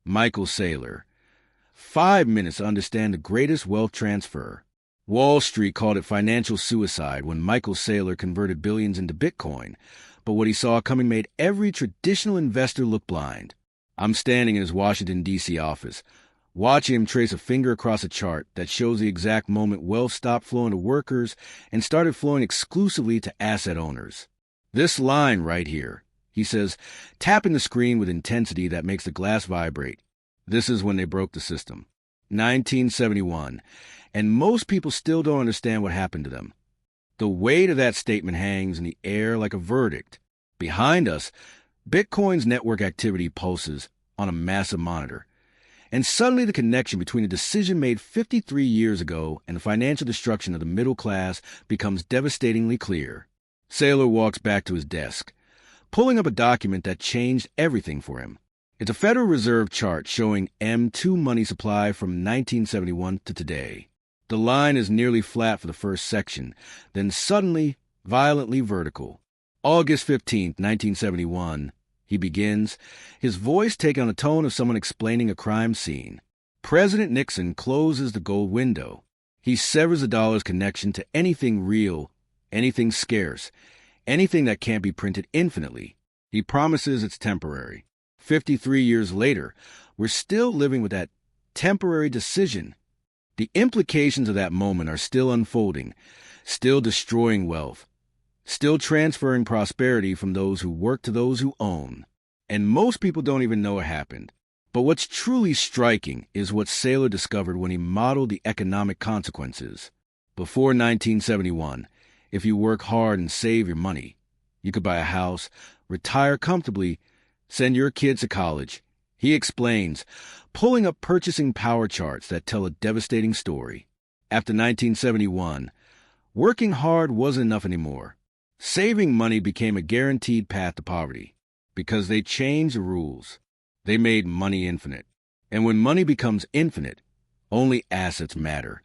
Michael Saylor. 5 minutes to understand the greatest wealth transfer. Wall Street called it financial suicide when Michael Saylor converted billions into Bitcoin, but what he saw coming made every traditional investor look blind. I'm standing in his Washington, D.C. office, watching him trace a finger across a chart that shows the exact moment wealth stopped flowing to workers and started flowing exclusively to asset owners. This line right here, he says, tapping the screen with intensity that makes the glass vibrate. This is when they broke the system. 1971. And most people still don't understand what happened to them. The weight of that statement hangs in the air like a verdict. Behind us, Bitcoin's network activity pulses on a massive monitor. And suddenly the connection between a decision made 53 years ago and the financial destruction of the middle class becomes devastatingly clear. Saylor walks back to his desk, pulling up a document that changed everything for him. It's a Federal Reserve chart showing M2 money supply from 1971 to today. The line is nearly flat for the first section, then suddenly, violently vertical. August 15, 1971, he begins, his voice taking on the tone of someone explaining a crime scene. President Nixon closes the gold window. He severs the dollar's connection to anything real, anything scarce, anything that can't be printed infinitely. He promises it's temporary. 53 years later, we're still living with that temporary decision. The implications of that moment are still unfolding, still destroying wealth, still transferring prosperity from those who work to those who own. And most people don't even know it happened. But what's truly striking is what Saylor discovered when he modeled the economic consequences. Before 1971, if you work hard and save your money, you could buy a house, retire comfortably, send your kids to college. He explains, pulling up purchasing power charts that tell a devastating story. After 1971, working hard wasn't enough anymore. Saving money became a guaranteed path to poverty because they changed the rules. They made money infinite. And when money becomes infinite, only assets matter.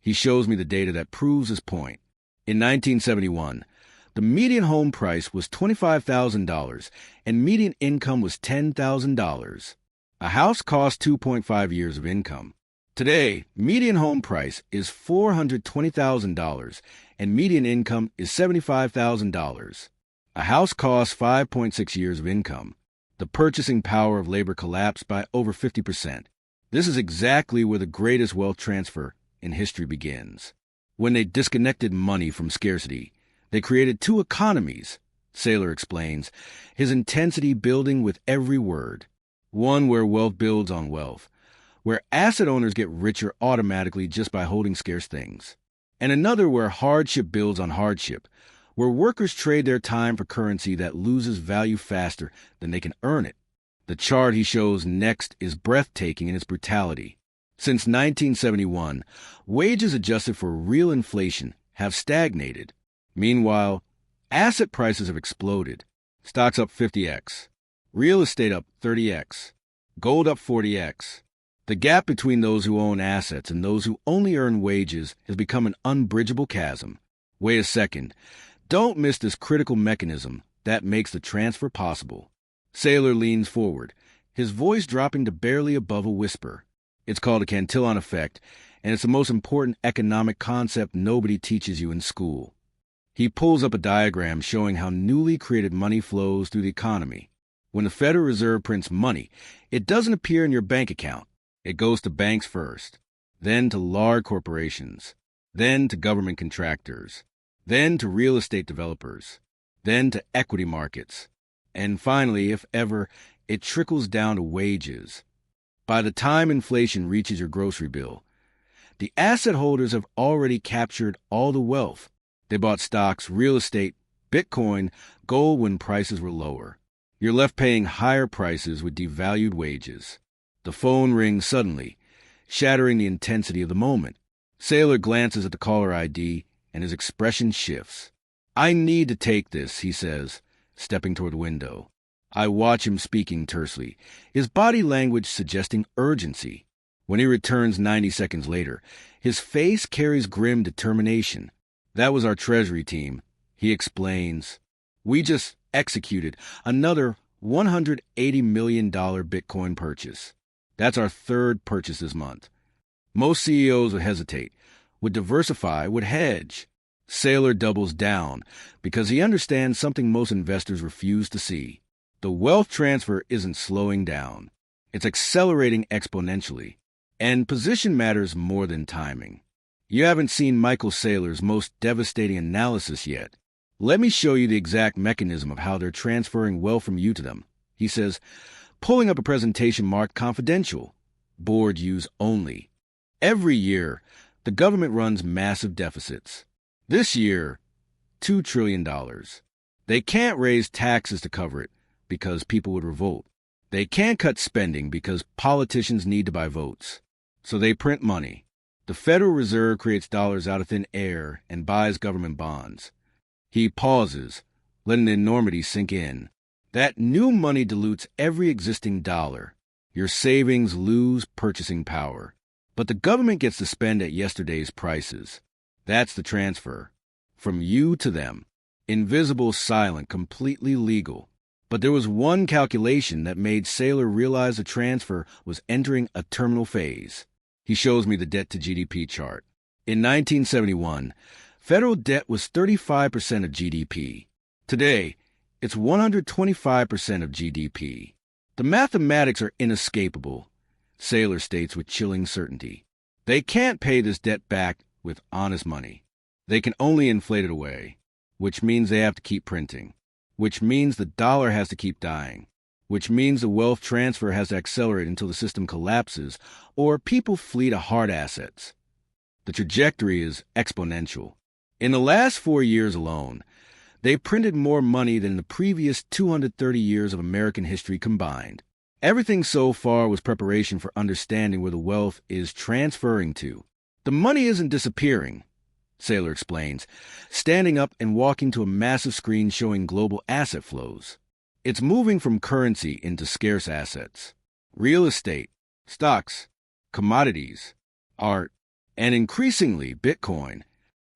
He shows me the data that proves his point. In 1971, the median home price was $25,000 and median income was $10,000. A house cost 2.5 years of income. Today, median home price is $420,000 and median income is $75,000. A house costs 5.6 years of income. The purchasing power of labor collapsed by over 50%. This is exactly where the greatest wealth transfer in history begins. When they disconnected money from scarcity, they created two economies, Saylor explains, his intensity building with every word. One where wealth builds on wealth, where asset owners get richer automatically just by holding scarce things. And another where hardship builds on hardship, where workers trade their time for currency that loses value faster than they can earn it. The chart he shows next is breathtaking in its brutality. Since 1971, wages adjusted for real inflation have stagnated. Meanwhile, asset prices have exploded. Stocks up 50x. Real estate up 30x. Gold up 40x. The gap between those who own assets and those who only earn wages has become an unbridgeable chasm. Wait a second. Don't miss this critical mechanism that makes the transfer possible. Saylor leans forward, his voice dropping to barely above a whisper. It's called the Cantillon Effect, and it's the most important economic concept nobody teaches you in school. He pulls up a diagram showing how newly created money flows through the economy. When the Federal Reserve prints money, it doesn't appear in your bank account. It goes to banks first, then to large corporations, then to government contractors, then to real estate developers, then to equity markets, and finally, if ever, it trickles down to wages. By the time inflation reaches your grocery bill, the asset holders have already captured all the wealth. They bought stocks, real estate, Bitcoin, gold when prices were lower. You're left paying higher prices with devalued wages. The phone rings suddenly, shattering the intensity of the moment. Saylor glances at the caller ID, and his expression shifts. I need to take this, he says, stepping toward the window. I watch him speaking tersely, his body language suggesting urgency. When he returns 90 seconds later, his face carries grim determination. That was our treasury team, he explains. We just executed another $180 million Bitcoin purchase. That's our third purchase this month. Most CEOs would hesitate, would diversify, would hedge. Saylor doubles down because he understands something most investors refuse to see. The wealth transfer isn't slowing down. It's accelerating exponentially. And position matters more than timing. You haven't seen Michael Saylor's most devastating analysis yet. Let me show you the exact mechanism of how they're transferring wealth from you to them. He says, pulling up a presentation marked confidential, board use only. Every year, the government runs massive deficits. This year, $2 trillion. They can't raise taxes to cover it because people would revolt. They can't cut spending because politicians need to buy votes. So they print money. The Federal Reserve creates dollars out of thin air and buys government bonds. He pauses, letting the enormity sink in. That new money dilutes every existing dollar. Your savings lose purchasing power. But the government gets to spend at yesterday's prices. That's the transfer. From you to them. Invisible, silent, completely legal. But there was one calculation that made Saylor realize the transfer was entering a terminal phase. He shows me the debt to GDP chart. In 1971, federal debt was 35% of GDP. Today, it's 125% of GDP. The mathematics are inescapable, Saylor states with chilling certainty. They can't pay this debt back with honest money. They can only inflate it away, which means they have to keep printing, which means the dollar has to keep dying, which means the wealth transfer has to accelerate until the system collapses or people flee to hard assets. The trajectory is exponential. In the last 4 years alone, they printed more money than the previous 230 years of American history combined. Everything so far was preparation for understanding where the wealth is transferring to. The money isn't disappearing, Saylor explains, standing up and walking to a massive screen showing global asset flows. It's moving from currency into scarce assets. Real estate, stocks, commodities, art, and increasingly Bitcoin.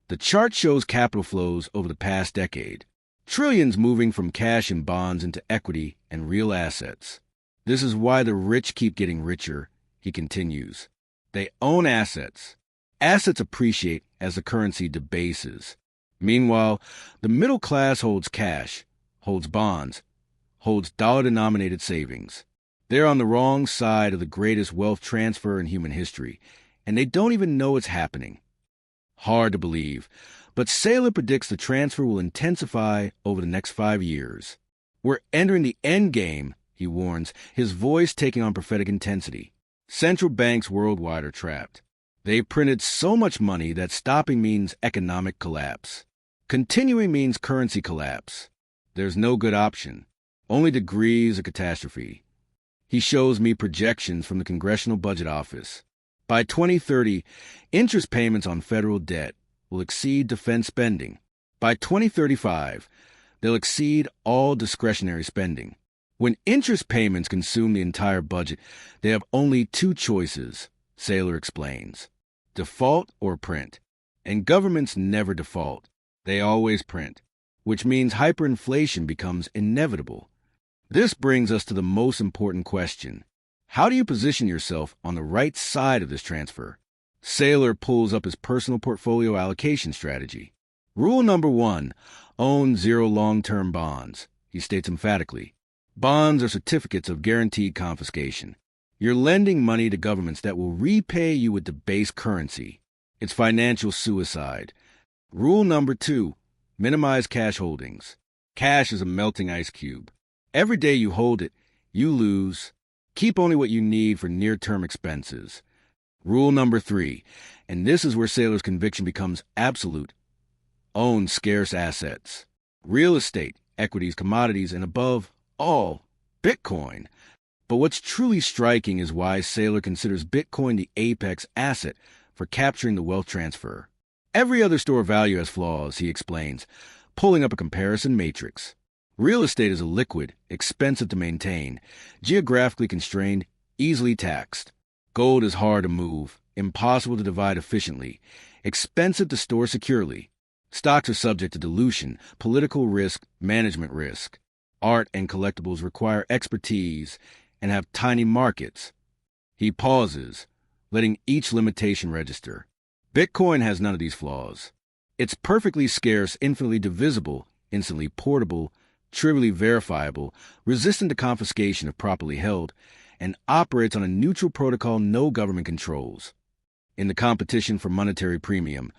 The chart shows capital flows over the past decade. Trillions moving from cash and bonds into equity and real assets. This is why the rich keep getting richer, he continues. They own assets. Assets appreciate as the currency debases. Meanwhile, the middle class holds cash, holds bonds, holds dollar-denominated savings. They're on the wrong side of the greatest wealth transfer in human history, and they don't even know it's happening. Hard to believe, but Saylor predicts the transfer will intensify over the next 5 years. We're entering the end game, he warns, his voice taking on prophetic intensity. Central banks worldwide are trapped. They've printed so much money that stopping means economic collapse. Continuing means currency collapse. There's no good option, only degrees of catastrophe. He shows me projections from the Congressional Budget Office. By 2030, interest payments on federal debt will exceed defense spending. By 2035, they'll exceed all discretionary spending. When interest payments consume the entire budget, they have only 2 choices, Saylor explains. Default or print. And governments never default. They always print, which means hyperinflation becomes inevitable. This brings us to the most important question. How do you position yourself on the right side of this transfer? Saylor pulls up his personal portfolio allocation strategy. Rule number 1, own 0 long-term bonds, he states emphatically. Bonds are certificates of guaranteed confiscation. You're lending money to governments that will repay you with debased currency. It's financial suicide. Rule number 2, minimize cash holdings. Cash is a melting ice cube. Every day you hold it, you lose. Keep only what you need for near-term expenses. Rule number 3, and this is where Saylor's conviction becomes absolute. Own scarce assets. Real estate, equities, commodities, and above all, Bitcoin. But what's truly striking is why Saylor considers Bitcoin the apex asset for capturing the wealth transfer. Every other store of value has flaws, he explains, pulling up a comparison matrix. Real estate is illiquid, expensive to maintain, geographically constrained, easily taxed. Gold is hard to move, impossible to divide efficiently, expensive to store securely. Stocks are subject to dilution, political risk, management risk. Art and collectibles require expertise and have tiny markets. He pauses, letting each limitation register. Bitcoin has none of these flaws. It's perfectly scarce, infinitely divisible, instantly portable, trivially verifiable, resistant to confiscation if properly held, and operates on a neutral protocol no government controls. In the competition for monetary premium,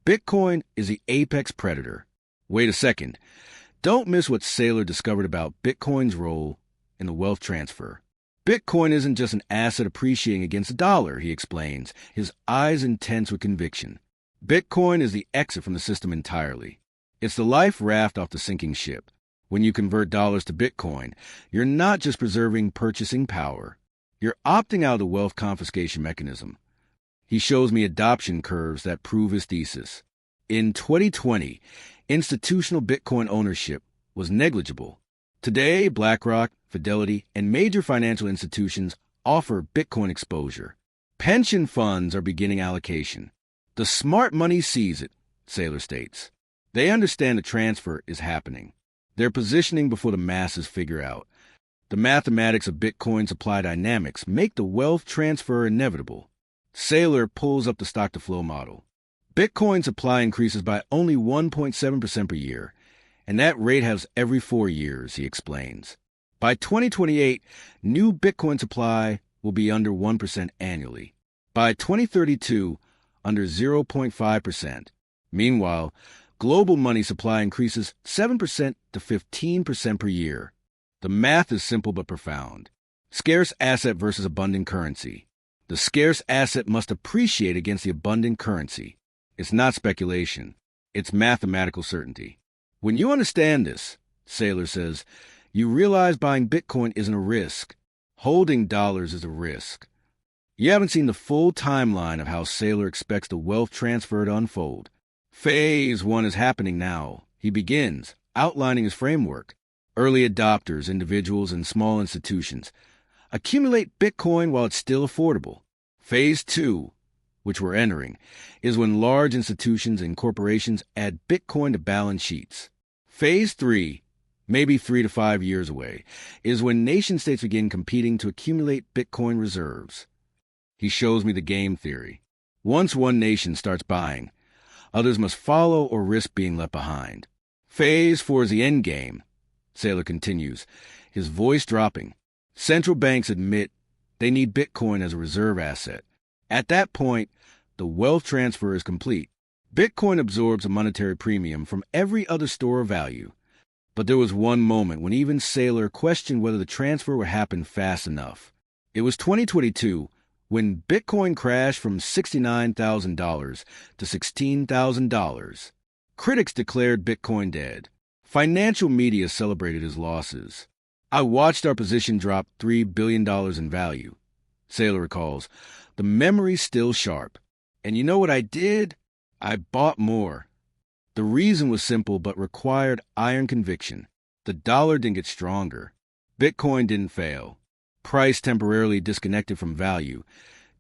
Bitcoin is the apex predator. Wait a second. Don't miss what Saylor discovered about Bitcoin's role in the wealth transfer. Bitcoin isn't just an asset appreciating against the dollar, he explains, his eyes intense with conviction. Bitcoin is the exit from the system entirely. It's the life raft off the sinking ship. When you convert dollars to Bitcoin, you're not just preserving purchasing power. You're opting out of the wealth confiscation mechanism. He shows me adoption curves that prove his thesis. In 2020, institutional Bitcoin ownership was negligible. Today, BlackRock, Fidelity, and major financial institutions offer Bitcoin exposure. Pension funds are beginning allocation. The smart money sees it, Saylor states. They understand the transfer is happening. They're positioning before the masses figure out. The mathematics of Bitcoin supply dynamics make the wealth transfer inevitable. Saylor pulls up the stock-to-flow model. Bitcoin supply increases by only 1.7% per year, and that rate has every 4 years, he explains. By 2028, new Bitcoin supply will be under 1% annually. By 2032, under 0.5%. Meanwhile, global money supply increases 7% to 15% per year. The math is simple but profound. Scarce asset versus abundant currency. The scarce asset must appreciate against the abundant currency. It's not speculation. It's mathematical certainty. When you understand this, Saylor says, you realize buying Bitcoin isn't a risk. Holding dollars is a risk. You haven't seen the full timeline of how Saylor expects the wealth transfer to unfold. Phase 1 is happening now. He begins, outlining his framework. Early adopters, individuals, and small institutions. Accumulate Bitcoin while it's still affordable. Phase 2, which we're entering, is when large institutions and corporations add Bitcoin to balance sheets. Phase 3, maybe 3 to 5 years away, is when nation-states begin competing to accumulate Bitcoin reserves. He shows me the game theory. Once one nation starts buying, others must follow or risk being left behind. Phase 4 is the end game, Saylor continues, his voice dropping. Central banks admit they need Bitcoin as a reserve asset. At that point, the wealth transfer is complete. Bitcoin absorbs a monetary premium from every other store of value. But there was one moment when even Saylor questioned whether the transfer would happen fast enough. It was 2022, when Bitcoin crashed from $69,000 to $16,000. Critics declared Bitcoin dead. Financial media celebrated his losses. I watched our position drop $3 billion in value. Saylor recalls, the memory's still sharp. And you know what I did? I bought more. The reason was simple but required iron conviction. The dollar didn't get stronger. Bitcoin didn't fail. Price temporarily disconnected from value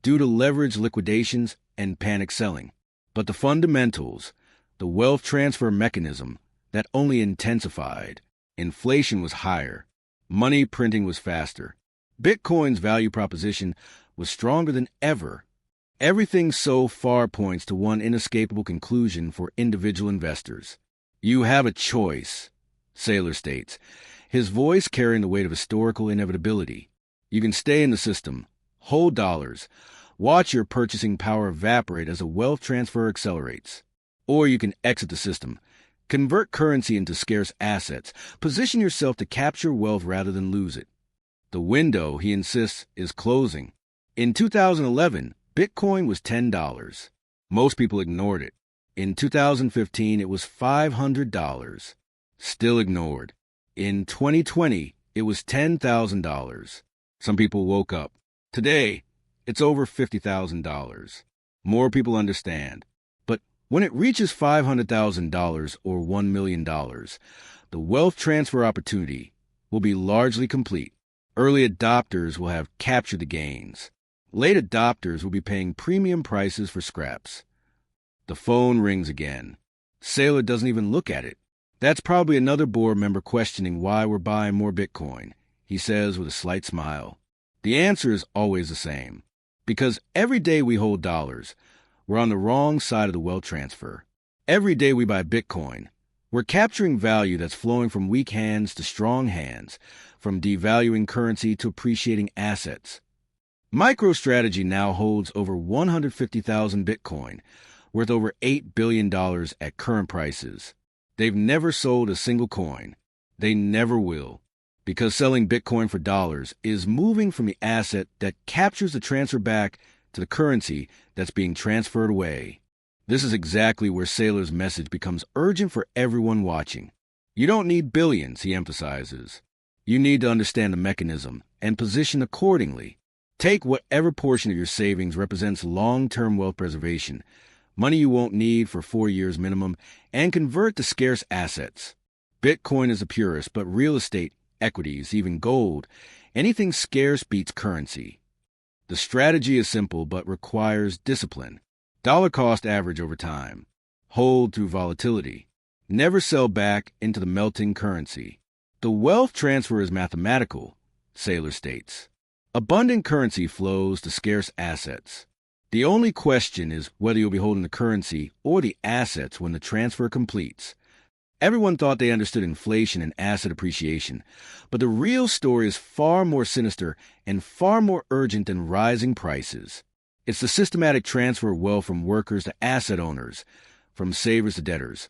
due to leverage liquidations and panic selling. But the fundamentals, the wealth transfer mechanism, that only intensified. Inflation was higher. Money printing was faster. Bitcoin's value proposition was stronger than ever. Everything so far points to one inescapable conclusion for individual investors. You have a choice, Saylor states, his voice carrying the weight of historical inevitability. You can stay in the system, hold dollars, watch your purchasing power evaporate as the wealth transfer accelerates. Or you can exit the system, convert currency into scarce assets, position yourself to capture wealth rather than lose it. The window, he insists, is closing. In 2011, Bitcoin was $10. Most people ignored it. In 2015, it was $500. Still ignored. In 2020, it was $10,000. Some people woke up. Today, it's over $50,000. More people understand. But when it reaches $500,000 or $1 million, the wealth transfer opportunity will be largely complete. Early adopters will have captured the gains. Late adopters will be paying premium prices for scraps. The phone rings again. Saylor doesn't even look at it. That's probably another board member questioning why we're buying more Bitcoin, he says with a slight smile. The answer is always the same. Because every day we hold dollars, we're on the wrong side of the wealth transfer. Every day we buy Bitcoin, we're capturing value that's flowing from weak hands to strong hands, from devaluing currency to appreciating assets. MicroStrategy now holds over 150,000 Bitcoin, worth over $8 billion at current prices. They've never sold a single coin. They never will. Because selling Bitcoin for dollars is moving from the asset that captures the transfer back to the currency that's being transferred away. This is exactly where Saylor's message becomes urgent for everyone watching. You don't need billions, he emphasizes. You need to understand the mechanism and position accordingly. Take whatever portion of your savings represents long-term wealth preservation, money you won't need for 4 years minimum, and convert to scarce assets. Bitcoin is the purest, but real estate, equities, even gold, anything scarce beats currency. The strategy is simple but requires discipline. Dollar cost average over time. Hold through volatility. Never sell back into the melting currency. The wealth transfer is mathematical, Saylor states. Abundant currency flows to scarce assets. The only question is whether you'll be holding the currency or the assets when the transfer completes. Everyone thought they understood inflation and asset appreciation, but the real story is far more sinister and far more urgent than rising prices. It's the systematic transfer of wealth from workers to asset owners, from savers to debtors,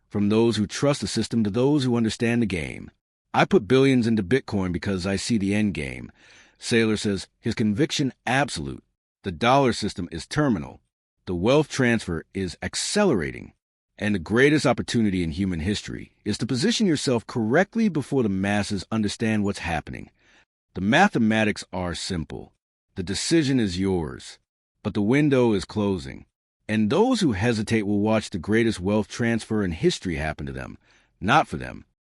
from those who trust the system to those who understand the game. I put billions into Bitcoin because I see the end game. Saylor says his conviction absolute. The dollar system is terminal. The wealth transfer is accelerating. And the greatest opportunity in human history is to position yourself correctly before the masses understand what's happening. The mathematics are simple. The decision is yours. But the window is closing. And those who hesitate will watch the greatest wealth transfer in history happen to them, not for them.